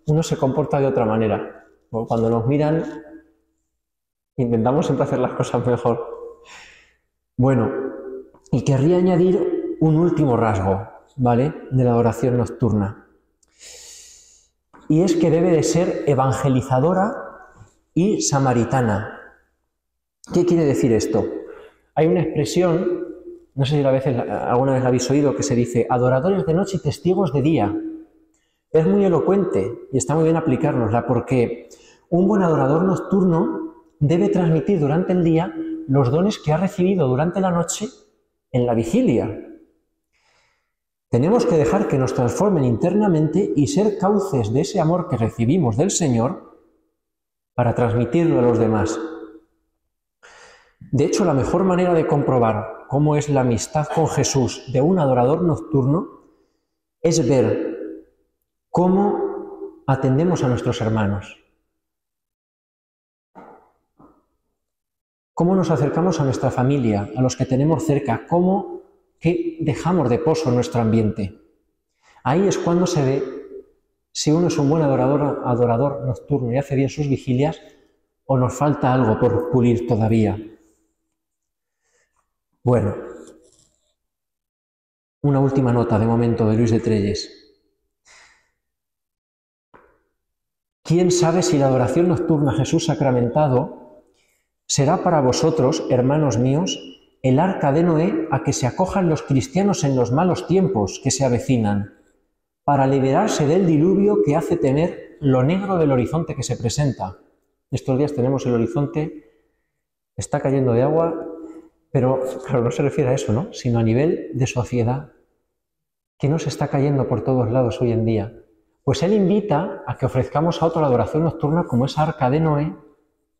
uno se comporta de otra manera. Cuando nos miran, intentamos siempre hacer las cosas mejor. Bueno, y querría añadir un último rasgo, ¿vale?, de la adoración nocturna. Y es que debe de ser evangelizadora y samaritana. ¿Qué quiere decir esto? Hay una expresión, no sé si alguna vez la habéis oído, que se dice adoradores de noche y testigos de día. Es muy elocuente y está muy bien aplicárnosla porque un buen adorador nocturno debe transmitir durante el día los dones que ha recibido durante la noche en la vigilia. Tenemos que dejar que nos transformen internamente y ser cauces de ese amor que recibimos del Señor para transmitirlo a los demás. De hecho, la mejor manera de comprobar cómo es la amistad con Jesús de un adorador nocturno es ver cómo atendemos a nuestros hermanos, cómo nos acercamos a nuestra familia, a los que tenemos cerca, cómo dejamos de pozo nuestro ambiente. Ahí es cuando se ve si uno es un buen adorador nocturno y hace bien sus vigilias o nos falta algo por pulir todavía. Bueno, una última nota de momento de Luis de Trelles. ¿Quién sabe si la adoración nocturna a Jesús sacramentado será para vosotros, hermanos míos, el arca de Noé a que se acojan los cristianos en los malos tiempos que se avecinan, para liberarse del diluvio que hace temer lo negro del horizonte que se presenta? Estos días tenemos el horizonte, está cayendo de agua, pero claro, no se refiere a eso, ¿no?, sino a nivel de sociedad, que nos está cayendo por todos lados hoy en día. Pues él invita a que ofrezcamos a otro la adoración nocturna como esa arca de Noé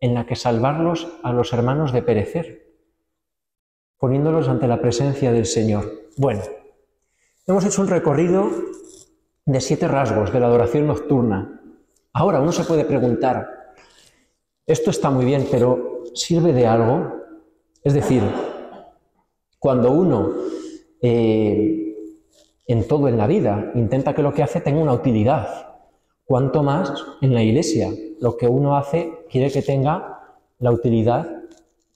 en la que salvarlos a los hermanos de perecer, poniéndolos ante la presencia del Señor. Bueno, hemos hecho un recorrido de 7 rasgos de la adoración nocturna. Ahora uno se puede preguntar, esto está muy bien, pero ¿sirve de algo? Es decir, cuando uno en todo en la vida intenta que lo que hace tenga una utilidad, cuanto más en la Iglesia. Lo que uno hace quiere que tenga la utilidad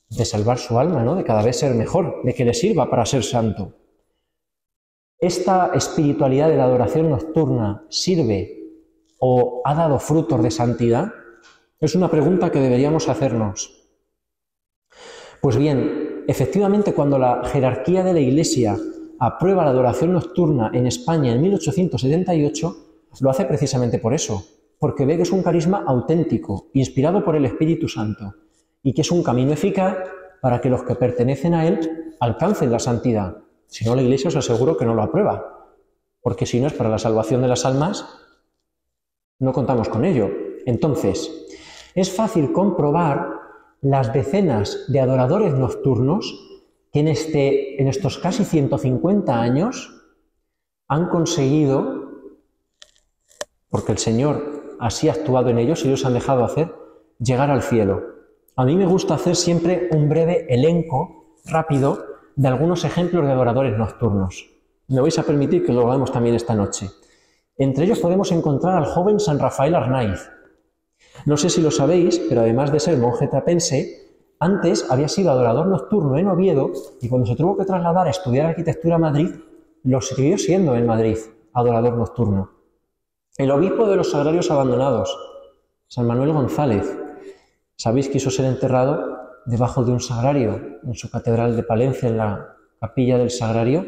de salvar su alma, ¿no?, de cada vez ser mejor, de que le sirva para ser santo. ¿Esta espiritualidad de la adoración nocturna sirve o ha dado frutos de santidad? Es una pregunta que deberíamos hacernos. Pues bien, efectivamente, cuando la jerarquía de la Iglesia aprueba la adoración nocturna en España en 1878, lo hace precisamente por eso, porque ve que es un carisma auténtico, inspirado por el Espíritu Santo, y que es un camino eficaz para que los que pertenecen a él alcancen la santidad. Si no, la Iglesia os aseguro que no lo aprueba, porque si no es para la salvación de las almas, no contamos con ello. Entonces, es fácil comprobar las decenas de adoradores nocturnos que en estos casi 150 años han conseguido, porque el Señor así ha actuado en ellos y ellos han dejado hacer, llegar al cielo. A mí me gusta hacer siempre un breve elenco rápido de algunos ejemplos de adoradores nocturnos. Me vais a permitir que lo hagamos también esta noche. Entre ellos podemos encontrar al joven San Rafael Arnaiz. No sé si lo sabéis, pero además de ser monje trapense, antes había sido adorador nocturno en Oviedo y cuando se tuvo que trasladar a estudiar arquitectura a Madrid, lo siguió siendo en Madrid, adorador nocturno. El obispo de los Sagrarios Abandonados, San Manuel González, sabéis que quiso ser enterrado debajo de un sagrario en su catedral de Palencia, en la capilla del sagrario.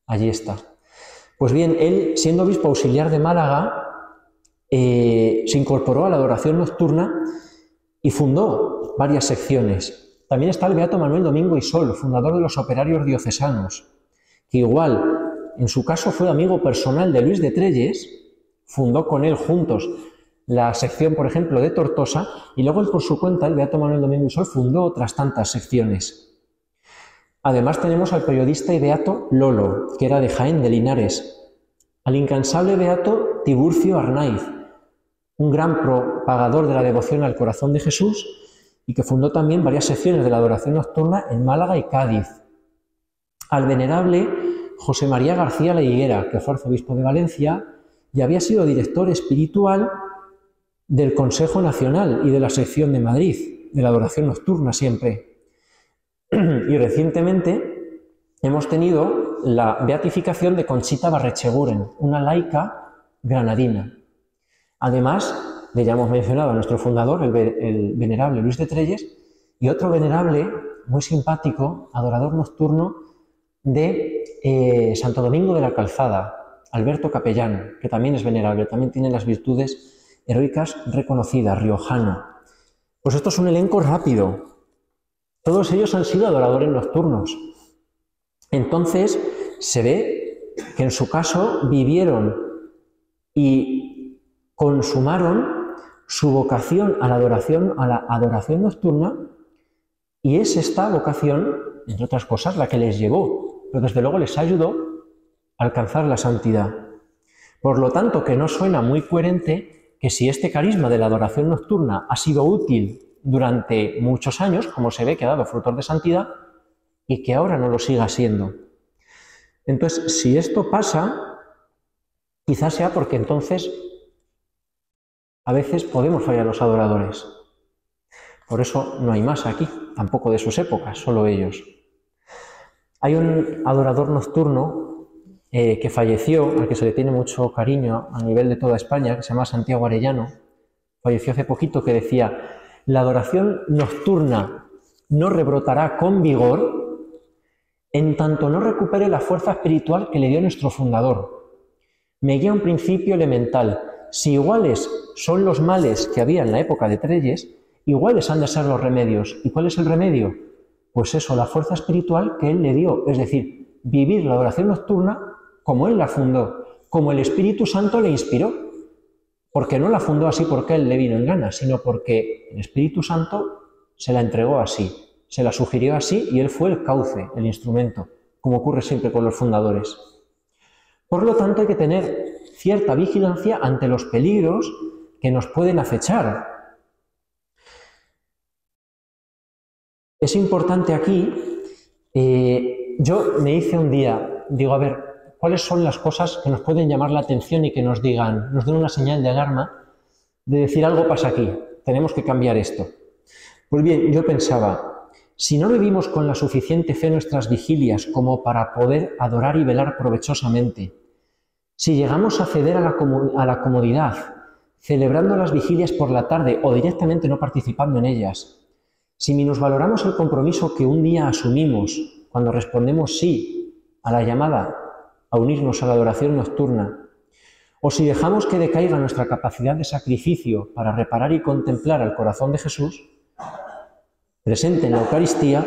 Allí está. Pues bien, él, siendo obispo auxiliar de Málaga, se incorporó a la adoración nocturna y fundó varias secciones. También está el beato Manuel Domingo y Sol, fundador de los operarios diocesanos, que igual, en su caso fue amigo personal de Luis de Trelles, fundó con él juntos la sección, por ejemplo, de Tortosa, y luego él por su cuenta, el beato Manuel Domingo y Sol, fundó otras tantas secciones. Además tenemos al periodista y beato Lolo, que era de Jaén de Linares, al incansable beato Tiburcio Arnaiz, un gran propagador de la devoción al corazón de Jesús y que fundó también varias secciones de la adoración nocturna en Málaga y Cádiz. Al venerable José María García La Higuera, que fue arzobispo de Valencia y había sido director espiritual del Consejo Nacional y de la sección de Madrid, de la adoración nocturna siempre. Y recientemente hemos tenido la beatificación de Conchita Barrecheguren, una laica granadina. Además, ya hemos mencionado a nuestro fundador, el venerable Luis de Trelles, y otro venerable, muy simpático, adorador nocturno de Santo Domingo de la Calzada, Alberto Capellán, que también es venerable, también tiene las virtudes heroicas reconocidas, riojano. Pues esto es un elenco rápido. Todos ellos han sido adoradores nocturnos. Entonces, se ve que en su caso vivieron y consumaron su vocación a la adoración nocturna, y es esta vocación, entre otras cosas, la que les llevó, pero desde luego les ayudó a alcanzar la santidad. Por lo tanto, que no suena muy coherente que si este carisma de la adoración nocturna ha sido útil durante muchos años, como se ve que ha dado frutos de santidad, y que ahora no lo siga siendo. Entonces, si esto pasa, quizás sea porque entonces a veces podemos fallar los adoradores. Por eso no hay más aquí, tampoco de sus épocas, solo ellos. Hay un adorador nocturno que falleció, al que se le tiene mucho cariño a nivel de toda España, que se llama Santiago Arellano, falleció hace poquito, que decía: la adoración nocturna no rebrotará con vigor en tanto no recupere la fuerza espiritual que le dio nuestro fundador. Me guía un principio elemental: si iguales son los males que había en la época de Trelles, iguales han de ser los remedios. ¿Y cuál es el remedio? Pues eso, la fuerza espiritual que él le dio, es decir, vivir la adoración nocturna como él la fundó, como el Espíritu Santo le inspiró, porque no la fundó así porque él le vino en gana, sino porque el Espíritu Santo se la entregó así, se la sugirió así y él fue el cauce, el instrumento, como ocurre siempre con los fundadores. Por lo tanto, hay que tener cierta vigilancia ante los peligros que nos pueden acechar. Es importante aquí, yo me hice un día, digo, a ver, ¿cuáles son las cosas que nos pueden llamar la atención y que nos den una señal de alarma de decir algo pasa aquí, tenemos que cambiar esto? Pues bien, yo pensaba, si no vivimos con la suficiente fe nuestras vigilias como para poder adorar y velar provechosamente, si llegamos a ceder a la comodidad, celebrando las vigilias por la tarde o directamente no participando en ellas, si minusvaloramos el compromiso que un día asumimos cuando respondemos sí a la llamada a unirnos a la adoración nocturna, o si dejamos que decaiga nuestra capacidad de sacrificio para reparar y contemplar al corazón de Jesús, presente en la Eucaristía,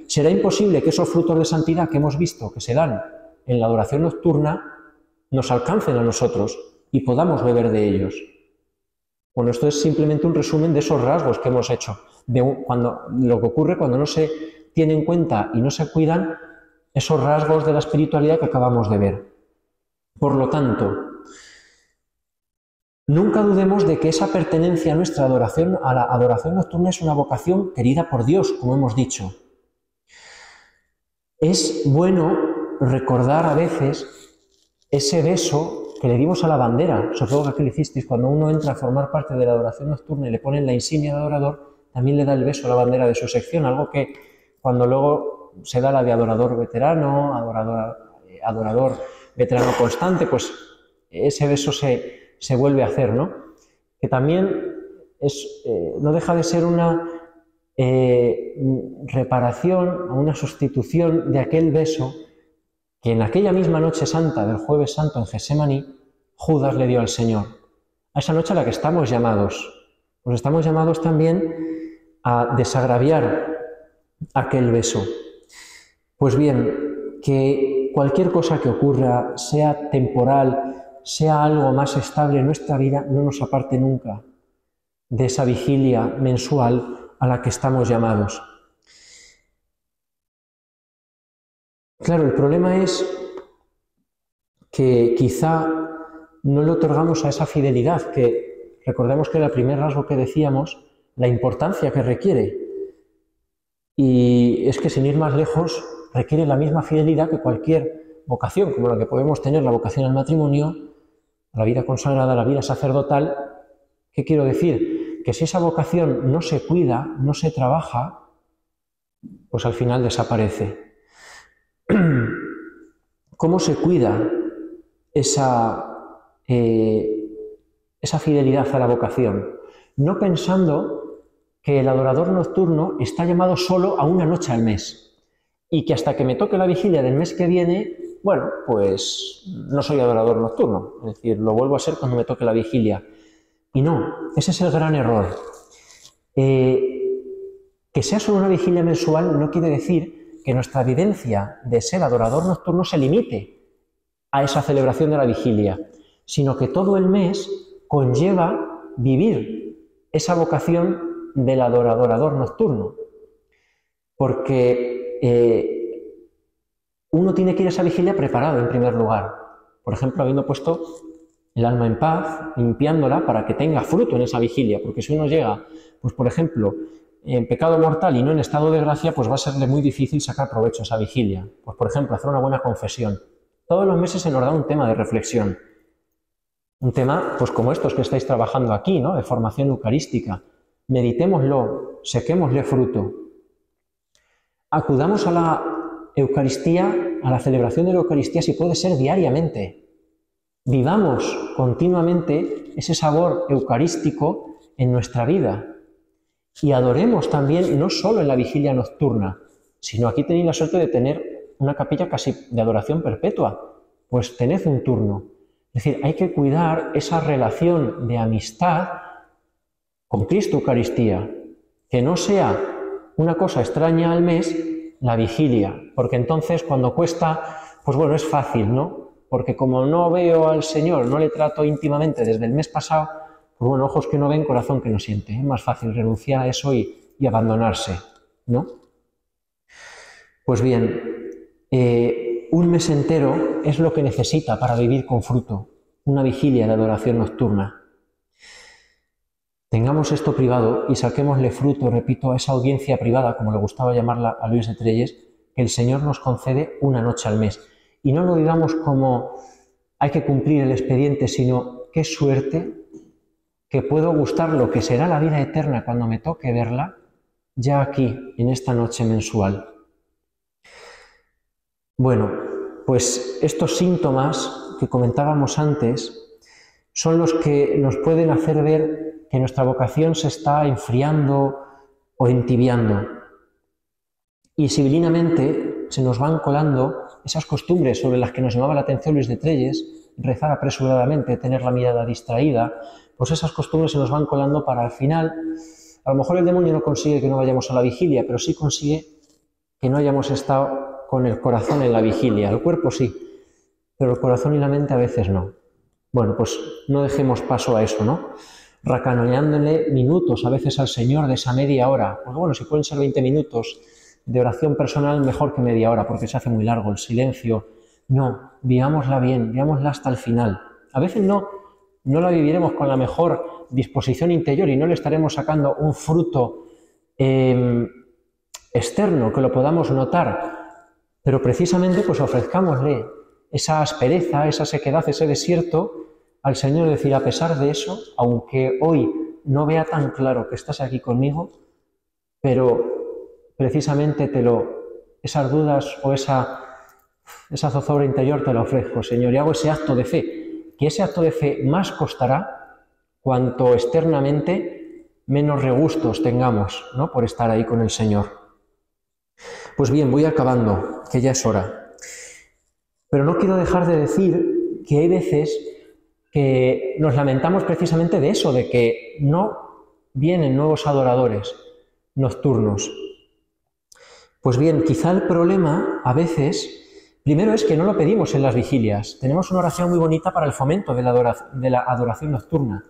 será imposible que esos frutos de santidad que hemos visto que se dan en la adoración nocturna nos alcancen a nosotros y podamos beber de ellos. Bueno, esto es simplemente un resumen de esos rasgos que hemos hecho, lo que ocurre cuando no se tiene en cuenta y no se cuidan esos rasgos de la espiritualidad que acabamos de ver. Por lo tanto, nunca dudemos de que esa pertenencia a nuestra adoración, a la adoración nocturna, es una vocación querida por Dios, como hemos dicho. Es bueno recordar a veces ese beso que le dimos a la bandera, supongo que aquí lo hicisteis, cuando uno entra a formar parte de la adoración nocturna y le ponen la insignia de adorador, también le da el beso a la bandera de su sección, algo que cuando luego se da la de adorador veterano, adorador veterano constante, pues ese beso se vuelve a hacer, ¿no? Que también no deja de ser una reparación o una sustitución de aquel beso que en aquella misma noche santa del Jueves Santo en Getsemaní, Judas le dio al Señor. A esa noche a la que estamos llamados. Pues estamos llamados también a desagraviar aquel beso. Pues bien, que cualquier cosa que ocurra, sea temporal, sea algo más estable en nuestra vida, no nos aparte nunca de esa vigilia mensual a la que estamos llamados. Claro, el problema es que quizá no le otorgamos a esa fidelidad, que recordemos que era el primer rasgo que decíamos, la importancia que requiere. Y es que sin ir más lejos, requiere la misma fidelidad que cualquier vocación, como la que podemos tener, la vocación al matrimonio, la vida consagrada, la vida sacerdotal. ¿Qué quiero decir? Que si esa vocación no se cuida, no se trabaja, pues al final desaparece. ¿Cómo se cuida esa fidelidad a la vocación? No pensando que el adorador nocturno está llamado solo a una noche al mes y que hasta que me toque la vigilia del mes que viene, bueno, pues no soy adorador nocturno, es decir, lo vuelvo a ser cuando me toque la vigilia. Y no, ese es el gran error. Que sea solo una vigilia mensual no quiere decir que nuestra vivencia de ser adorador nocturno se limite a esa celebración de la vigilia, sino que todo el mes conlleva vivir esa vocación del adorador nocturno. Porque uno tiene que ir a esa vigilia preparado en primer lugar. Por ejemplo, habiendo puesto el alma en paz, limpiándola para que tenga fruto en esa vigilia. Porque si uno llega, pues por ejemplo, en pecado mortal y no en estado de gracia, pues va a serle muy difícil sacar provecho a esa vigilia. Pues por ejemplo, hacer una buena confesión. Todos los meses se nos da un tema de reflexión. Un tema, pues como estos que estáis trabajando aquí, ¿no? De formación eucarística. Meditémoslo, sequémosle fruto. Acudamos a la Eucaristía, a la celebración de la Eucaristía, si puede ser diariamente. Vivamos continuamente ese sabor eucarístico en nuestra vida. Y adoremos también, no solo en la vigilia nocturna, sino aquí tenéis la suerte de tener una capilla casi de adoración perpetua. Pues tened un turno. Es decir, hay que cuidar esa relación de amistad con Cristo Eucaristía. Que no sea una cosa extraña al mes la vigilia, porque entonces cuando cuesta, pues bueno, es fácil, ¿no? Porque como no veo al Señor, no le trato íntimamente desde el mes pasado, pues bueno, ojos que no ven, corazón que no siente. Es más fácil renunciar a eso y abandonarse, ¿no? Pues bien, un mes entero es lo que necesita para vivir con fruto, una vigilia de adoración nocturna. Tengamos esto privado y saquémosle fruto, repito, a esa audiencia privada, como le gustaba llamarla a Luis de Trelles, que el Señor nos concede una noche al mes. Y no lo digamos como hay que cumplir el expediente, sino qué suerte que puedo gustar lo que será la vida eterna cuando me toque verla, ya aquí, en esta noche mensual. Bueno, pues estos síntomas que comentábamos antes son los que nos pueden hacer ver que nuestra vocación se está enfriando o entibiando. Y sibilinamente se nos van colando esas costumbres sobre las que nos llamaba la atención Luis de Trelles, rezar apresuradamente, tener la mirada distraída, pues esas costumbres se nos van colando para al final A lo mejor el demonio no consigue que no vayamos a la vigilia, pero sí consigue que no hayamos estado con el corazón en la vigilia. El cuerpo sí, pero el corazón y la mente a veces no. Bueno, pues no dejemos paso a eso, ¿no? Racanoneándole minutos a veces al Señor de esa media hora. Pues bueno, si pueden ser 20 minutos de oración personal, mejor que media hora, porque se hace muy largo el silencio. No, vivámosla bien, vivámosla hasta el final. A veces no la viviremos con la mejor disposición interior y no le estaremos sacando un fruto externo que lo podamos notar, pero precisamente pues ofrezcámosle esa aspereza, esa sequedad, ese desierto al Señor, decir, a pesar de eso, aunque hoy no vea tan claro que estás aquí conmigo, pero precisamente esas dudas o esa zozobra interior te la ofrezco, Señor, y hago ese acto de fe, que ese acto de fe más costará cuanto externamente menos regustos tengamos, ¿no?, por estar ahí con el Señor. Pues bien, voy acabando, que ya es hora. Pero no quiero dejar de decir que hay veces que nos lamentamos precisamente de eso, de que no vienen nuevos adoradores nocturnos. Pues bien, quizá el problema a veces, primero es que no lo pedimos en las vigilias. Tenemos una oración muy bonita para el fomento de la adoración nocturna.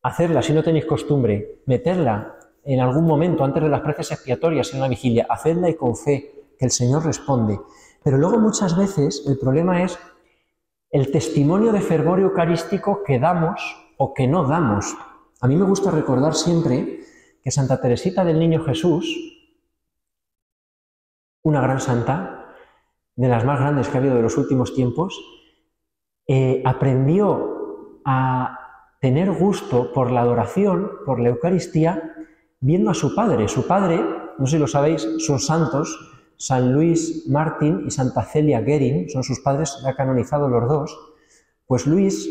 Hacerla, si no tenéis costumbre, meterla en algún momento antes de las preces expiatorias en la vigilia, hacedla y con fe, que el Señor responde. Pero luego muchas veces el problema es el testimonio de fervor eucarístico que damos o que no damos. A mí me gusta recordar siempre que Santa Teresita del Niño Jesús, una gran santa, de las más grandes que ha habido de los últimos tiempos, aprendió a tener gusto por la adoración, por la Eucaristía, viendo a su padre. Su padre, no sé si lo sabéis, son santos, San Luis Martín y Santa Celia Guerin, son sus padres, ya canonizados los dos. Pues Luis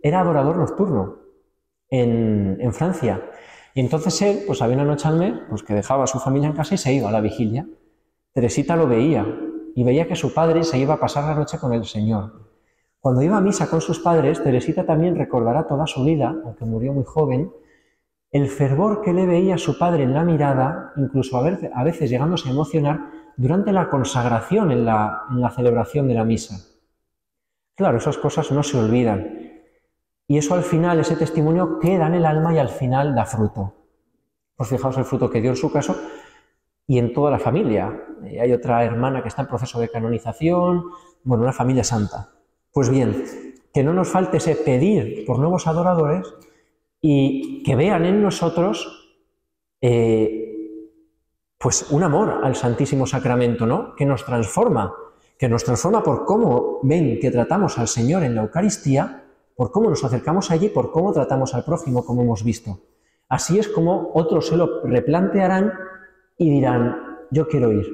era adorador nocturno en Francia. Y entonces él, pues había una noche al mes, pues que dejaba a su familia en casa y se iba a la vigilia. Teresita lo veía y veía que su padre se iba a pasar la noche con el Señor. Cuando iba a misa con sus padres, Teresita también recordará toda su vida, aunque murió muy joven, el fervor que le veía a su padre en la mirada, incluso a veces llegándose a emocionar, durante la consagración en la celebración de la misa. Claro, esas cosas no se olvidan. Y eso al final, ese testimonio queda en el alma y al final da fruto. Pues fijaos el fruto que dio en su caso y en toda la familia. Hay otra hermana que está en proceso de canonización, bueno, una familia santa. Pues bien, que no nos falte ese pedir por nuevos adoradores y que vean en nosotros pues un amor al Santísimo Sacramento, ¿no?, que nos transforma por cómo ven que tratamos al Señor en la Eucaristía, por cómo nos acercamos allí, por cómo tratamos al prójimo, como hemos visto. Así es como otros se lo replantearán y dirán, yo quiero ir,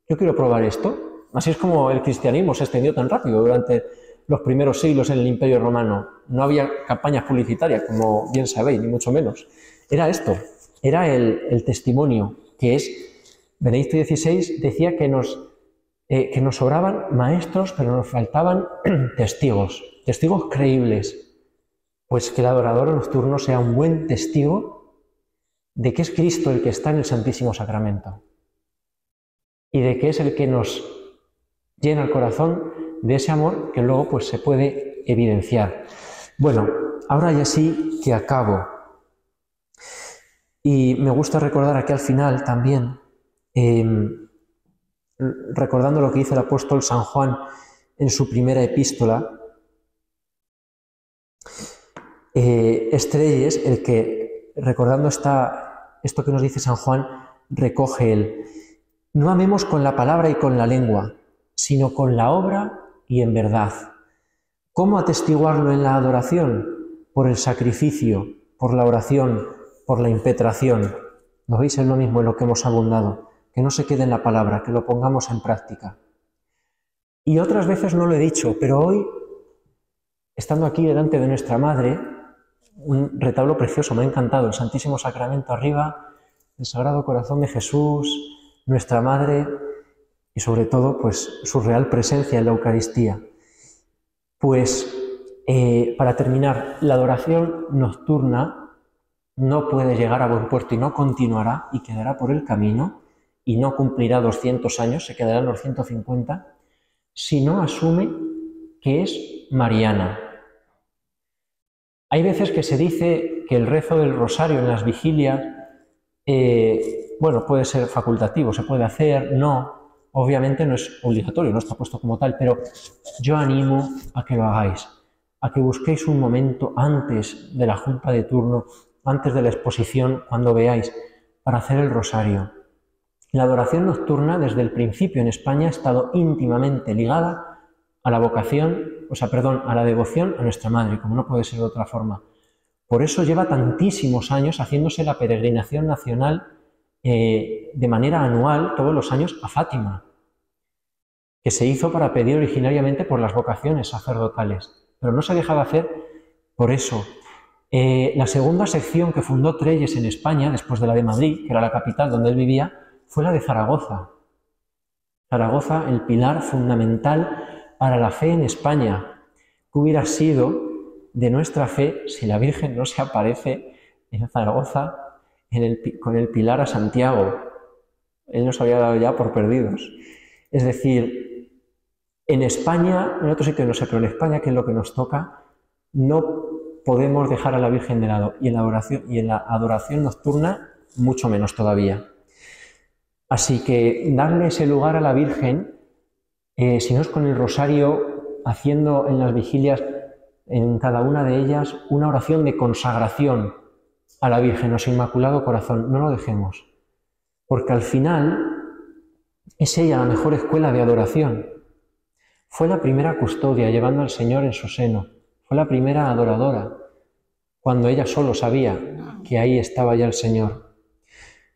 yo quiero probar esto. Así es como el cristianismo se extendió tan rápido durante los primeros siglos en el Imperio Romano. No había campañas publicitarias, como bien sabéis, ni mucho menos. Era esto, era el testimonio, que es, Benedicto XVI decía que nos sobraban maestros, pero nos faltaban testigos creíbles. Pues que el adorador nocturno sea un buen testigo de que es Cristo el que está en el Santísimo Sacramento y de que es el que nos llena el corazón de ese amor que luego pues se puede evidenciar. Bueno, ahora ya sí que acabo. Y me gusta recordar aquí al final también, recordando lo que dice el apóstol San Juan en su primera epístola, Estrelles, el que, recordando esto que nos dice San Juan, recoge él: no amemos con la palabra y con la lengua, sino con la obra y en verdad. ¿Cómo atestiguarlo en la adoración? Por el sacrificio, por la oración, por la impetración. ¿No veis? Es lo mismo en lo que hemos abundado. Que no se quede en la palabra, que lo pongamos en práctica. Y otras veces no lo he dicho, pero hoy, estando aquí delante de nuestra Madre, un retablo precioso, me ha encantado, el Santísimo Sacramento arriba, el Sagrado Corazón de Jesús, nuestra Madre y sobre todo pues su real presencia en la Eucaristía. Pues para terminar, la adoración nocturna no puede llegar a buen puerto y no continuará y quedará por el camino y no cumplirá 200 años, se quedará en los 150, si no asume que es mariana. Hay veces que se dice que el rezo del rosario en las vigilias, bueno, puede ser facultativo, se puede hacer, no, obviamente no es obligatorio, no está puesto como tal, pero yo animo a que lo hagáis, a que busquéis un momento antes de la junta de turno, antes de la exposición, cuando veáis, para hacer el rosario. La adoración nocturna desde el principio en España ha estado íntimamente ligada a la vocación, a la devoción a nuestra Madre, como no puede ser de otra forma. Por eso lleva tantísimos años haciéndose la peregrinación nacional de manera anual, todos los años, a Fátima, que se hizo para pedir originariamente por las vocaciones sacerdotales, pero no se deja de hacer por eso. La segunda sección que fundó Trelles en España, después de la de Madrid, que era la capital donde él vivía, fue la de Zaragoza. Zaragoza, el pilar fundamental para la fe en España. ¿Qué hubiera sido de nuestra fe si la Virgen no se aparece en Zaragoza con el pilar a Santiago? Él nos había dado ya por perdidos. Es decir, en España, en otro sitio no sé, pero en España, que es lo que nos toca, no podemos dejar a la Virgen de lado, y en la adoración nocturna mucho menos todavía. Así que darle ese lugar a la Virgen, si no es con el rosario, haciendo en las vigilias, en cada una de ellas, una oración de consagración a la Virgen, a su Inmaculado Corazón. No lo dejemos, porque al final es ella la mejor escuela de adoración. Fue la primera custodia llevando al Señor en su seno, fue la primera adoradora, cuando ella solo sabía que ahí estaba ya el Señor.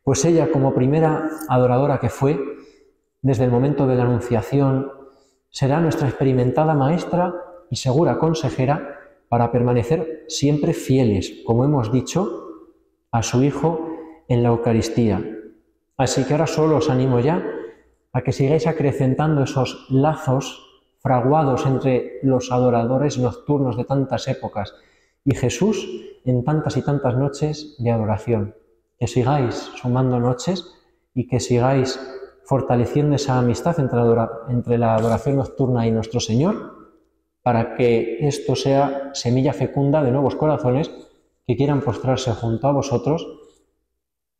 Pues ella, como primera adoradora que fue, desde el momento de la Anunciación, será nuestra experimentada maestra y segura consejera para permanecer siempre fieles, como hemos dicho, a su Hijo en la Eucaristía. Así que ahora solo os animo ya a que sigáis acrecentando esos lazos fraguados entre los adoradores nocturnos de tantas épocas y Jesús en tantas y tantas noches de adoración. Que sigáis sumando noches y que sigáis fortaleciendo esa amistad entre la adoración nocturna y nuestro Señor, para que esto sea semilla fecunda de nuevos corazones que quieran postrarse junto a vosotros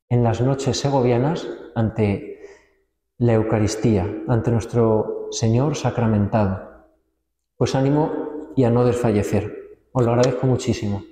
en las noches segovianas ante la Eucaristía, ante nuestro Señor sacramentado. Pues ánimo y a no desfallecer. Os lo agradezco muchísimo.